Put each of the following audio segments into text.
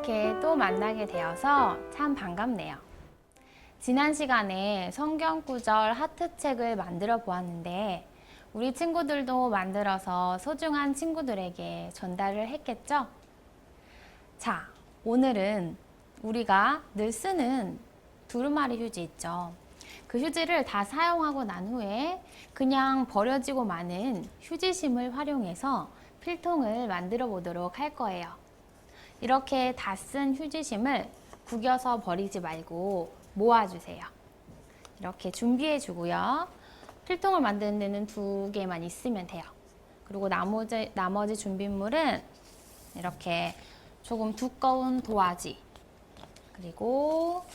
이렇게 또 만나게 되어서 참 반갑네요. 지난 시간에 성경 구절 하트책을 만들어 보았는데 우리 친구들도 만들어서 소중한 친구들에게 전달을 했겠죠? 자, 오늘은 우리가 늘 쓰는 두루마리 휴지 있죠? 그 휴지를 다 사용하고 난 후에 그냥 버려지고 마는 휴지심을 활용해서 필통을 만들어 보도록 할 거예요. 이렇게 다 쓴 휴지심을 구겨서 버리지 말고 모아주세요. 이렇게 준비해 주고요. 필통을 만드는 데는 2개만 있으면 돼요. 그리고 나머지 준비물은 이렇게 조금 두꺼운 도화지, 그리고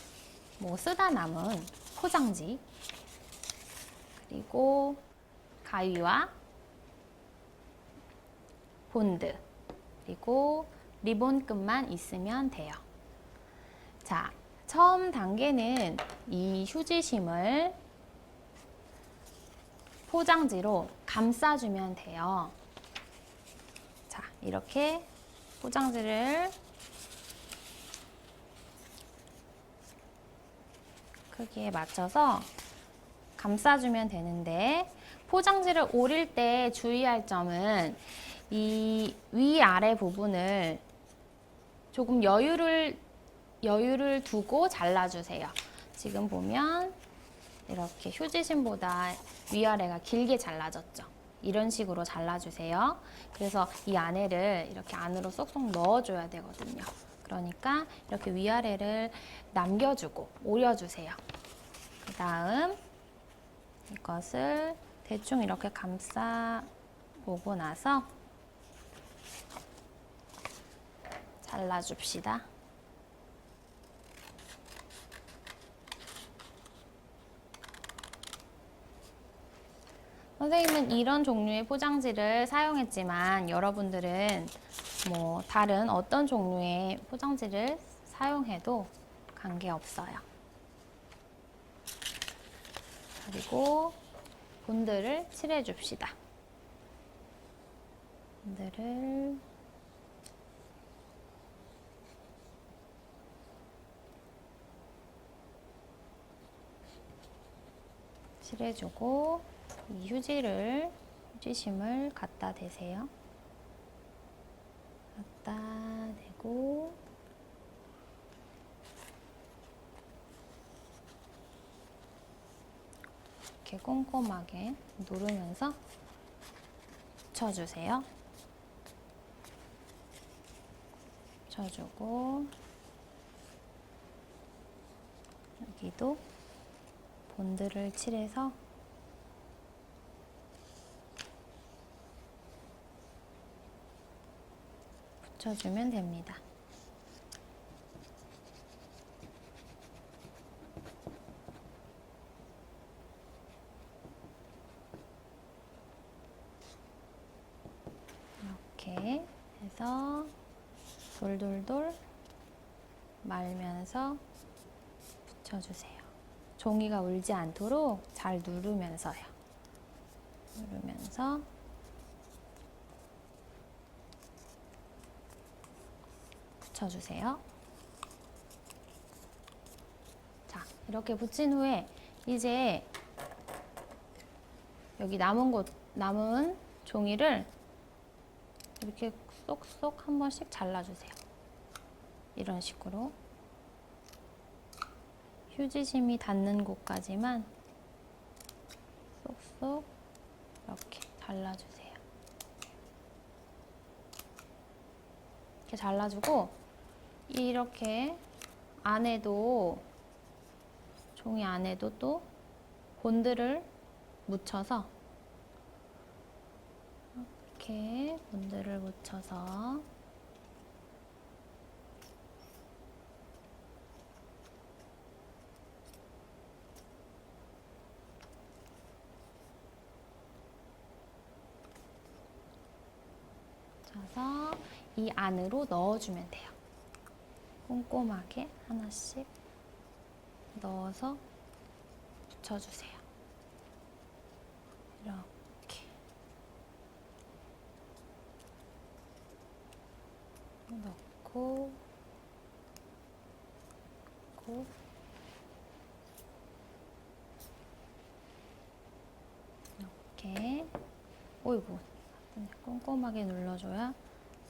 뭐 쓰다 남은 포장지, 그리고 가위와 본드, 그리고 리본끈만 있으면 돼요. 자, 처음 단계는 이 휴지심을 포장지로 감싸주면 돼요. 자, 이렇게 포장지를 크기에 맞춰서 감싸주면 되는데, 포장지를 오릴 때 주의할 점은 이 위아래 부분을 조금 여유를 두고 잘라주세요. 지금 보면 이렇게 휴지심보다 위아래가 길게 잘라졌죠. 이런 식으로 잘라주세요. 그래서 이 안에를 이렇게 안으로 쏙쏙 넣어줘야 되거든요. 그러니까 이렇게 위아래를 남겨주고 오려주세요. 그 다음 이것을 대충 이렇게 감싸 보고 나서 잘라줍시다. 선생님은 이런 종류의 포장지를 사용했지만 여러분들은 뭐 다른 어떤 종류의 포장지를 사용해도 관계없어요. 그리고 본드를 칠해줍시다. 본드를 칠해주고 이 휴지심을 갖다 대세요. 갖다 대고 이렇게 꼼꼼하게 누르면서 붙여주세요. 붙여주고 여기도 본드를 칠해서 붙여주면 됩니다. 이렇게 해서 돌돌돌 말면서 붙여주세요. 종이가 울지 않도록 잘 누르면서요. 누르면서 붙여주세요. 자, 이렇게 붙인 후에 이제 여기 남은 종이를 이렇게 쏙쏙 한 번씩 잘라주세요. 이런 식으로 휴지심이 닿는 곳까지만 쏙쏙 이렇게 잘라주세요. 이렇게 잘라주고 이렇게 종이 안에도 또 본드를 묻혀서 이렇게 본드를 묻혀서 이 안으로 넣어주면 돼요. 꼼꼼하게 하나씩 넣어서 붙여주세요. 이렇게 넣고 이렇게. 어이구, 꼼꼼하게 눌러줘야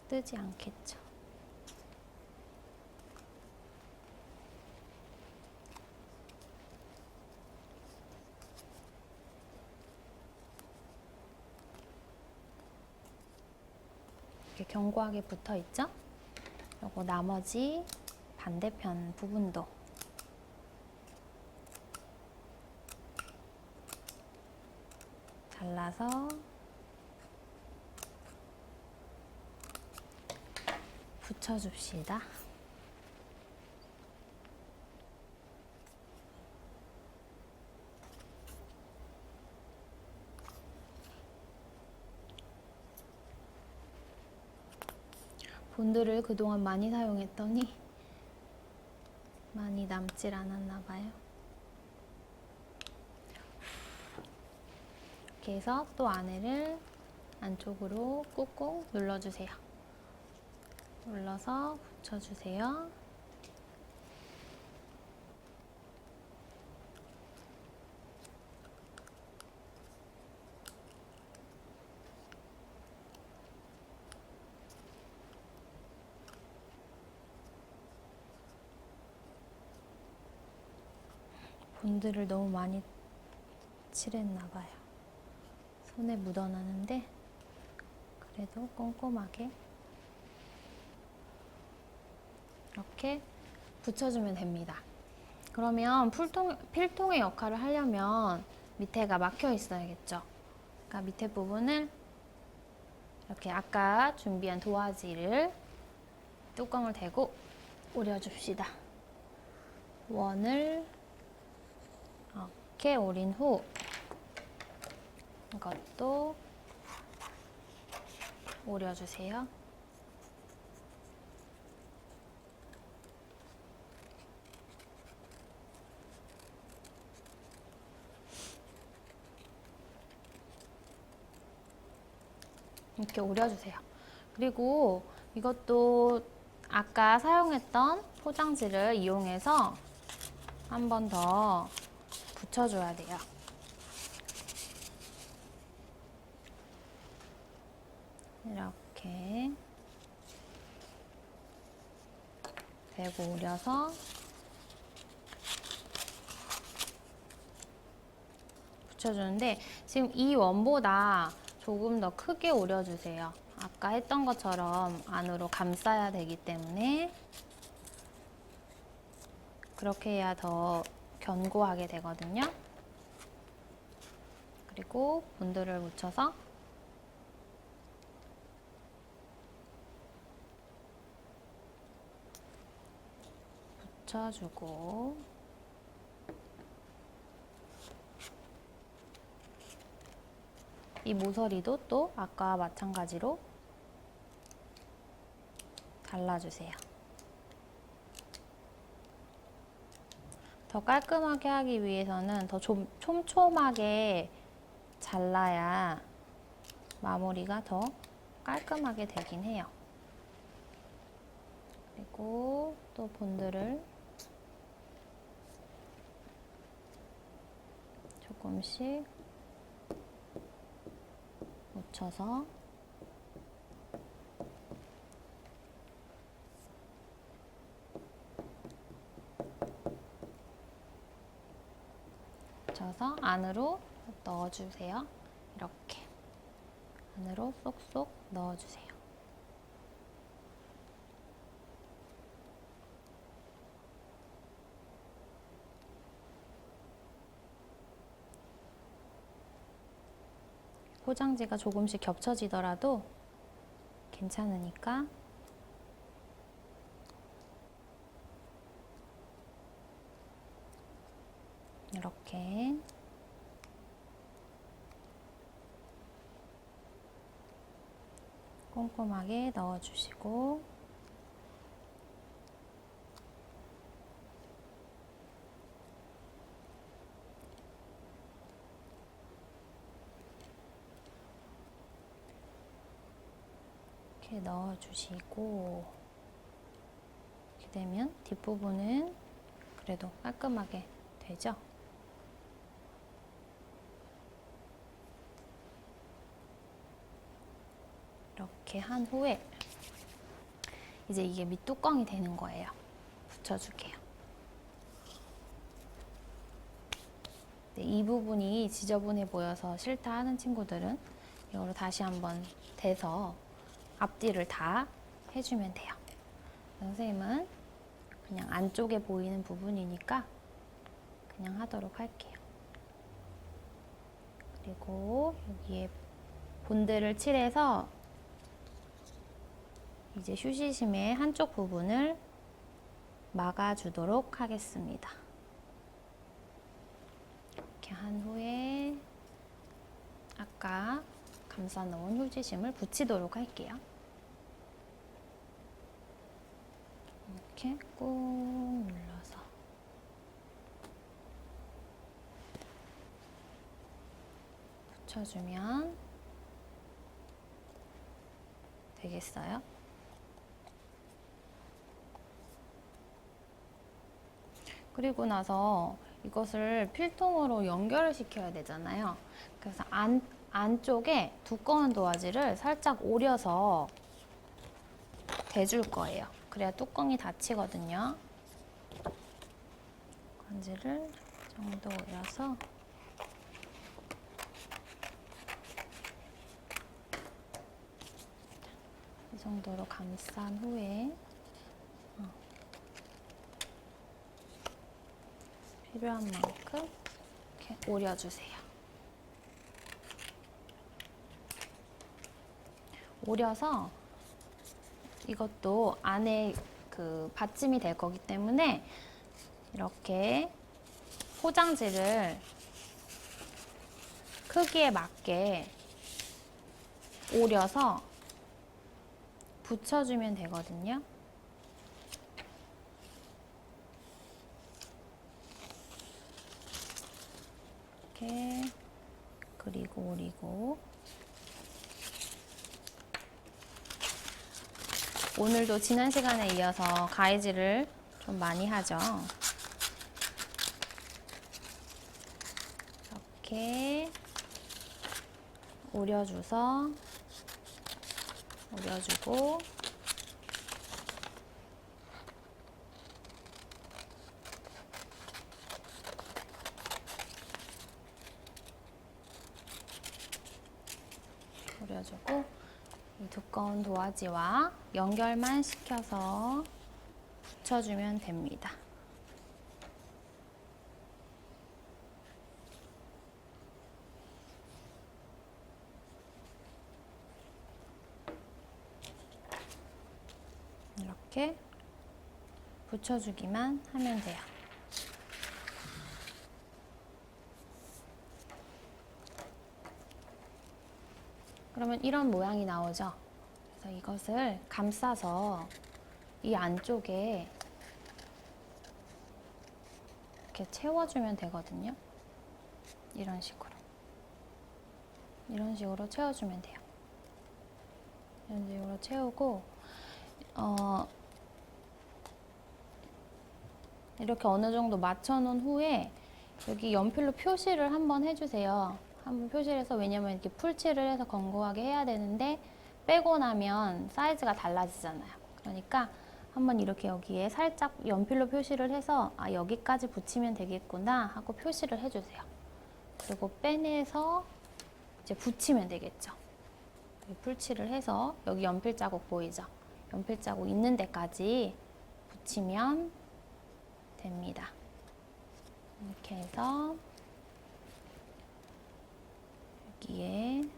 뜨지 않겠죠. 이렇게 견고하게 붙어 있죠? 요거 나머지 반대편 부분도 잘라서 붙여줍시다. 본드를 그동안 많이 사용했더니 많이 남질 않았나 봐요. 이렇게 해서 또 안쪽으로 꾹꾹 눌러주세요. 눌러서 붙여주세요. 본드를 너무 많이 칠했나봐요. 손에 묻어나는데 그래도 꼼꼼하게 이렇게 붙여주면 됩니다. 그러면 필통의 역할을 하려면 밑에가 막혀 있어야겠죠. 그러니까 밑에 부분을 이렇게 아까 준비한 도화지를 뚜껑을 대고 오려줍시다. 원을 이렇게 오린 후 이것도 오려주세요. 이렇게 오려주세요. 그리고 이것도 아까 사용했던 포장지를 이용해서 한 번 더 붙여줘야 돼요. 이렇게 대고 오려서 붙여주는데 지금 이 원보다 조금 더 크게 오려주세요. 아까 했던 것처럼 안으로 감싸야 되기 때문에 그렇게 해야 더 견고하게 되거든요. 그리고 본드를 묻혀서 붙여주고 이 모서리도 또 아까 마찬가지로 잘라주세요. 더 깔끔하게 하기 위해서는 더 촘촘하게 잘라야 마무리가 더 깔끔하게 되긴 해요. 그리고 또 본드를 조금씩 묻혀서 안으로 넣어주세요. 이렇게 안으로 쏙쏙 넣어주세요. 포장지가 조금씩 겹쳐지더라도 괜찮으니까 이렇게 꼼꼼하게 넣어주시고 이렇게 넣어주시고 이렇게 되면 뒷부분은 그래도 깔끔하게 되죠? 이렇게 한 후에 이제 이게 밑뚜껑이 되는 거예요. 붙여줄게요. 네, 이 부분이 지저분해 보여서 싫다 하는 친구들은 이거로 다시 한번 대서 앞뒤를 다 해주면 돼요. 선생님은 그냥 안쪽에 보이는 부분이니까 그냥 하도록 할게요. 그리고 여기에 본드를 칠해서 이제 휴지심의 한쪽 부분을 막아주도록 하겠습니다. 이렇게 한 후에 아까 감싸 놓은 휴지심을 붙이도록 할게요. 이렇게 꾹 눌러서 붙여주면 되겠어요. 그리고 나서 이것을 필통으로 연결을 시켜야 되잖아요. 그래서 안쪽에 두꺼운 도화지를 살짝 오려서 대줄 거예요. 그래야 뚜껑이 닫히거든요. 건지를 정도 올려서 이 정도로 감싼 후에 필요한 만큼 이렇게 오려주세요. 오려서 이것도 안에 그 받침이 될 거기 때문에 이렇게 포장지를 크기에 맞게 오려서 붙여주면 되거든요. 이렇게 그리고 오리고 오늘도 지난 시간에 이어서 가위질을 좀 많이 하죠. 이렇게 오려주고 이 두꺼운 도화지와 연결만 시켜서 붙여주면 됩니다. 이렇게 붙여주기만 하면 돼요. 그러면 이런 모양이 나오죠. 그래서 이것을 감싸서 이 안쪽에 이렇게 채워주면 되거든요. 이런 식으로 채워주면 돼요. 이런 식으로 채우고 이렇게 어느 정도 맞춰놓은 후에 여기 연필로 표시를 한번 해주세요. 한번 표시를 해서, 왜냐면 이렇게 풀칠을 해서 견고하게 해야 되는데 빼고 나면 사이즈가 달라지잖아요. 그러니까 한번 이렇게 여기에 살짝 연필로 표시를 해서 아, 여기까지 붙이면 되겠구나 하고 표시를 해주세요. 그리고 빼내서 이제 붙이면 되겠죠. 풀칠을 해서 여기 연필 자국 보이죠? 연필 자국 있는 데까지 붙이면 됩니다. 이렇게 해서 여기에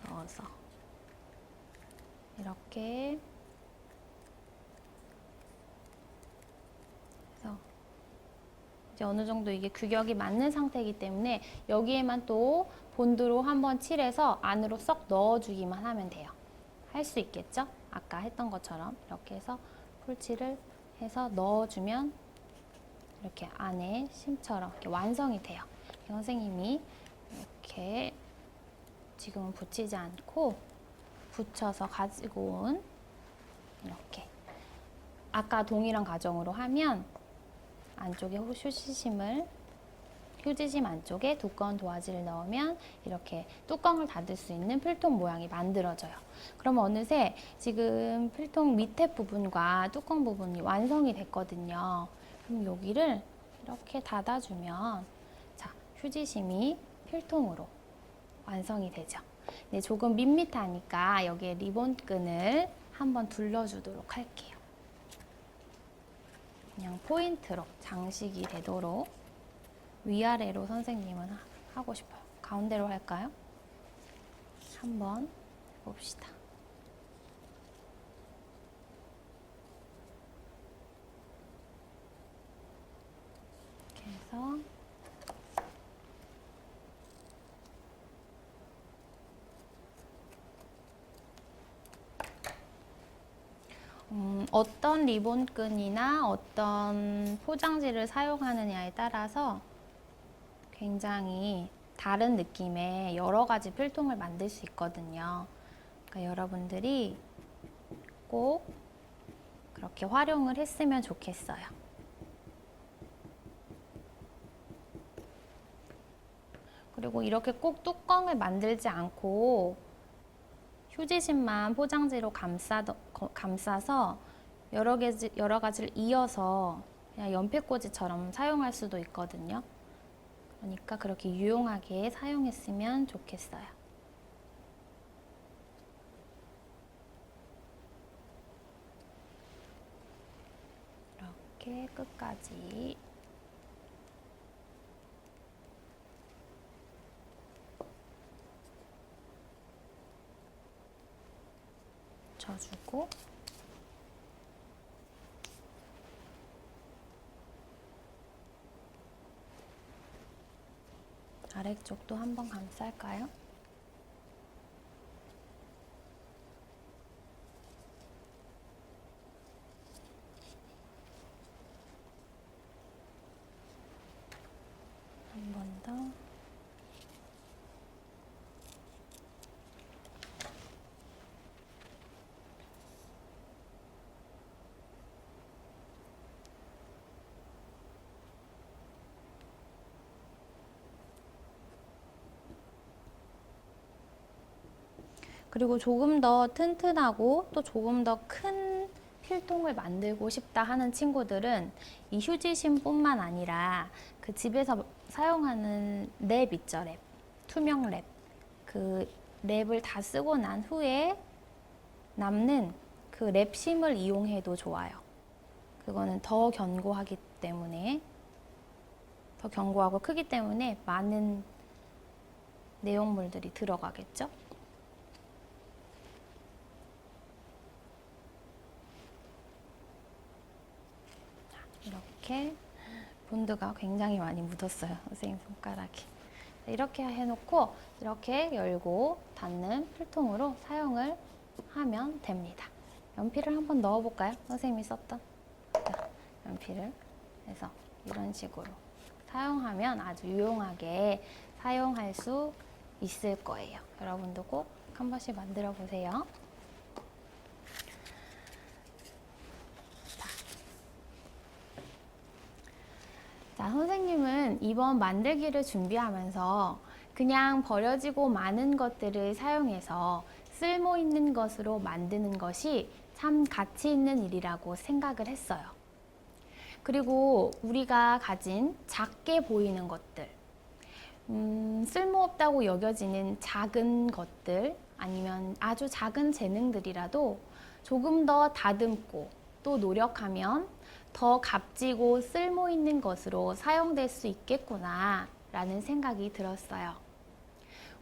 넣어서 이렇게 해서 이제 어느 정도 이게 규격이 맞는 상태이기 때문에 여기에만 또 본드로 한번 칠해서 안으로 쏙 넣어주기만 하면 돼요. 할 수 있겠죠? 아까 했던 것처럼 이렇게 해서 풀칠을 해서 넣어주면 이렇게 안에 심처럼 이렇게 완성이 돼요. 선생님이 이렇게 지금은 붙이지 않고 붙여서 가지고 온 이렇게 아까 동일한 과정으로 하면 안쪽에 휴지심을 휴지심 안쪽에 두꺼운 도화지를 넣으면 이렇게 뚜껑을 닫을 수 있는 필통 모양이 만들어져요. 그럼 어느새 지금 필통 밑에 부분과 뚜껑 부분이 완성이 됐거든요. 그럼 여기를 이렇게 닫아주면 자, 휴지심이 필통으로 완성이 되죠. 네, 조금 밋밋하니까 여기에 리본끈을 한번 둘러주도록 할게요. 그냥 포인트로 장식이 되도록 위아래로 선생님은 하고 싶어요. 가운데로 할까요? 한번 해봅시다. 이렇게 해서 어떤 리본끈이나 어떤 포장지를 사용하느냐에 따라서 굉장히 다른 느낌의 여러 가지 필통을 만들 수 있거든요. 그러니까 여러분들이 꼭 그렇게 활용을 했으면 좋겠어요. 그리고 이렇게 꼭 뚜껑을 만들지 않고 휴지심만 포장지로 감싸서 여러 가지를 이어서 그냥 연필꽂이처럼 사용할 수도 있거든요. 그러니까 그렇게 유용하게 사용했으면 좋겠어요. 이렇게 끝까지 져주고 아래쪽도 한번 감쌀까요? 한 번 더. 그리고 조금 더 튼튼하고 또 조금 더 큰 필통을 만들고 싶다 하는 친구들은 이 휴지심뿐만 아니라 그 집에서 사용하는 랩 있죠, 랩. 투명 랩. 그 랩을 다 쓰고 난 후에 남는 그 랩심을 이용해도 좋아요. 그거는 더 견고하기 때문에, 더 견고하고 크기 때문에 많은 내용물들이 들어가겠죠. 이렇게 본드가 굉장히 많이 묻었어요. 선생님 손가락이. 이렇게 해놓고 이렇게 열고 닫는 필통으로 사용을 하면 됩니다. 연필을 한번 넣어볼까요? 선생님이 썼던 연필을 해서 이런 식으로 사용하면 아주 유용하게 사용할 수 있을 거예요. 여러분도 꼭 한 번씩 만들어 보세요. 자, 선생님은 이번 만들기를 준비하면서 그냥 버려지고 많은 것들을 사용해서 쓸모 있는 것으로 만드는 것이 참 가치 있는 일이라고 생각을 했어요. 그리고 우리가 가진 작게 보이는 것들, 쓸모없다고 여겨지는 작은 것들, 아니면 아주 작은 재능들이라도 조금 더 다듬고 또 노력하면 더 값지고 쓸모 있는 것으로 사용될 수 있겠구나 라는 생각이 들었어요.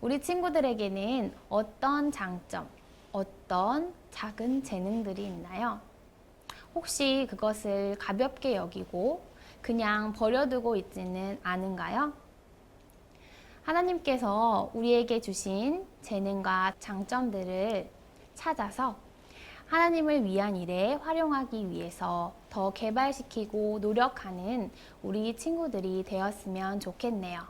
우리 친구들에게는 어떤 장점, 어떤 작은 재능들이 있나요? 혹시 그것을 가볍게 여기고 그냥 버려두고 있지는 않은가요? 하나님께서 우리에게 주신 재능과 장점들을 찾아서 하나님을 위한 일에 활용하기 위해서 더 개발시키고 노력하는 우리 친구들이 되었으면 좋겠네요.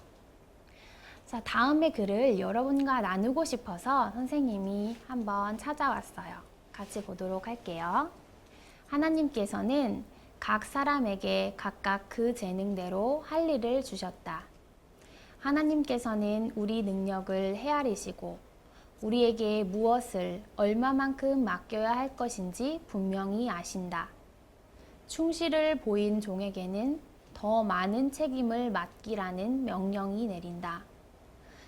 자, 다음의 글을 여러분과 나누고 싶어서 선생님이 한번 찾아왔어요. 같이 보도록 할게요. 하나님께서는 각 사람에게 각각 그 재능대로 할 일을 주셨다. 하나님께서는 우리 능력을 헤아리시고 우리에게 무엇을 얼마만큼 맡겨야 할 것인지 분명히 아신다. 충실을 보인 종에게는 더 많은 책임을 맡기라는 명령이 내린다.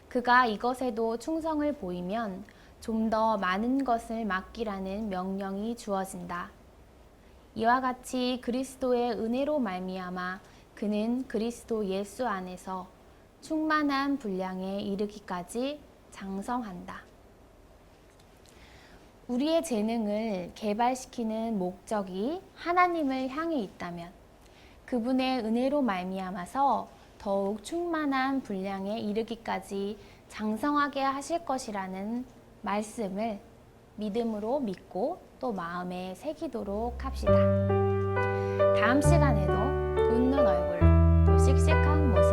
그가 이것에도 충성을 보이면 좀 더 많은 것을 맡기라는 명령이 주어진다. 이와 같이 그리스도의 은혜로 말미암아 그는 그리스도 예수 안에서 충만한 분량에 이르기까지 장성한다. 우리의 재능을 개발시키는 목적이 하나님을 향해 있다면 그분의 은혜로 말미암아서 더욱 충만한 분량에 이르기까지 장성하게 하실 것이라는 말씀을 믿음으로 믿고 또 마음에 새기도록 합시다. 다음 시간에도 웃는 얼굴로 또 씩씩한 모습